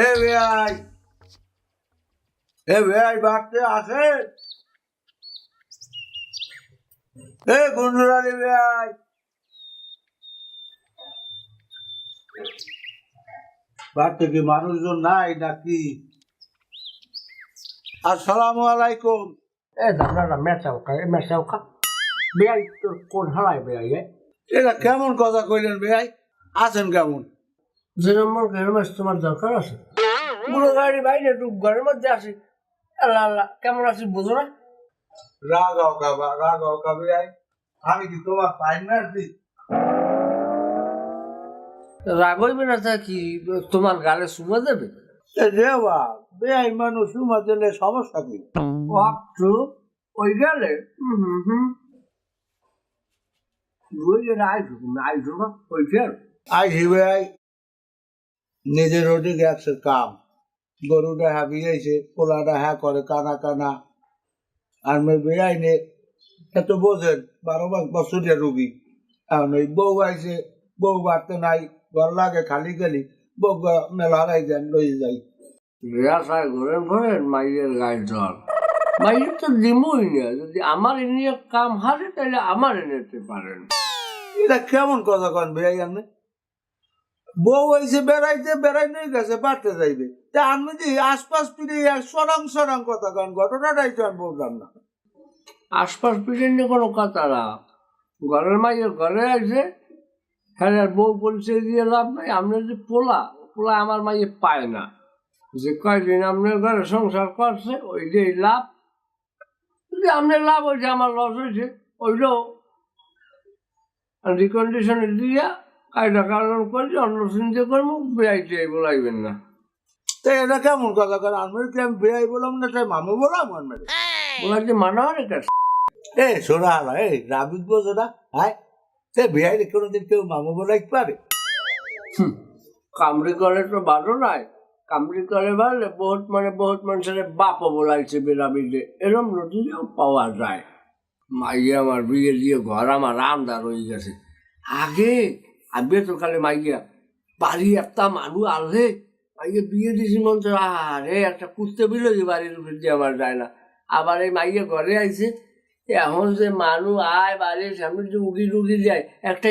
এ ভাই, এ ভাই বাড়তে আসে। এ গুন্ডুরানি ভাই, বাড়তে কি মানুষজন নাই নাকি? আসসালামু আলাইকুম। দাদা মেচাও খা বেয়াই তোর কোন হারাই বেয়াই এটা কেমন কথা কইলেন ভাই? আছেন কেমন? যে নম্বর ঘরের মাছ তোমার দরকার আছে পুরো গাড়ি বাইরে একটু ঘরের মধ্যে আসি। আল্লাহ আল্লাহ কেমন আছি বুঝো না? রাগাও খাবা, রাগাও খাবে ভাই। আমি কি তোমার পাই না? রাগ হইবে না তা কি তোমার গালে সুমা দেবে? রেবা বেআই মানুষ উমা দিলে সমস্যা কি? একটু ওই গেলে আইসো না ওই গেল আই ভাই নিজের রোডে গেছে কাম, গরুটা হ্যাঁ বিয়েছে, পোলাটা হ্যাঁ করে কানা কানা। আর মেয়ে বেআই নে এত বোঝেন 12 বছরের রুগী। এখন ওই বউ আইছে, বউ বাড়তে নাই, ঘর লাগে খালি খালি, বউ মেলা হারাই দেন লই যাই। রেয়াসায় ঘরের ঘরের মাইয়ের গায়ে জল মাইয়ের তো দিমই না। যদি আমার এনে কাম হারে তাহলে আমার এনেতে পারেন। এটা কেমন কথা কন বেআই? আপনি বউ আইছে বেড়াইতে, বেড়াই নই গেছে বাড়তে যাইবে, তা আমি যে আশপাশ ফিরে সরং সরং কথা কন, ঘটনাটাই তো আমি বললাম না। আশপাশ পিঠের নিয়ে কোনো কথা না। ঘরের মাইয়ের ঘরে আছে, হ্যাঁ বউ পরিচয় দিয়ে লাভ নাই। আপনার যে পোলা পোলা আমার মাইয়ে পায় না। যে কয়দিন আপনার ঘরে সংসার করছে ওইটাই লাভ। যদি আপনার লাভ হয়েছে আমার লস হয়েছে, ওইটাও রিকন্ডিশনে দিয়া কায়দা কারণ করে অন্য চিন্তা করবো। বেড়াইতে বলাইবেন না। তাই এটা কেমন কথা কন? আমি কি আমি বেআই বললাম না, তাই মামু বললাম আমার। বলাইতে মানা হয় না। এ সোনা হালা, এই রাবিক বোঝো না? হ্যাঁ, সে বেআই কোনোদিন কেউ মামু বলাইতে পারে? কামড়ি করে তো ভালো নাই। কামড়ি করে ভালো বহুত মানুষের বাপও বলাইছে বেড়াবিতে, এরম নদীও পাওয়া যায়। মাইয়া আমার বিয়ে দিয়ে ঘর আমার আন্দার হয়ে গেছে। আগে আগে তো খালি মাইয়া বাড়ি একটা মানুষ আলে মাইয়া বিয়ে দিয়েছি মন তো আরে একটা কুত্তে বিলোজি বাড়ির উপর দিয়ে আমার যায় না। আবার এই মাইয়া ঘরে আইছে, এখন যে মানুষ আয় বাড়ির সামনে যে উগি টুগি যায় একটা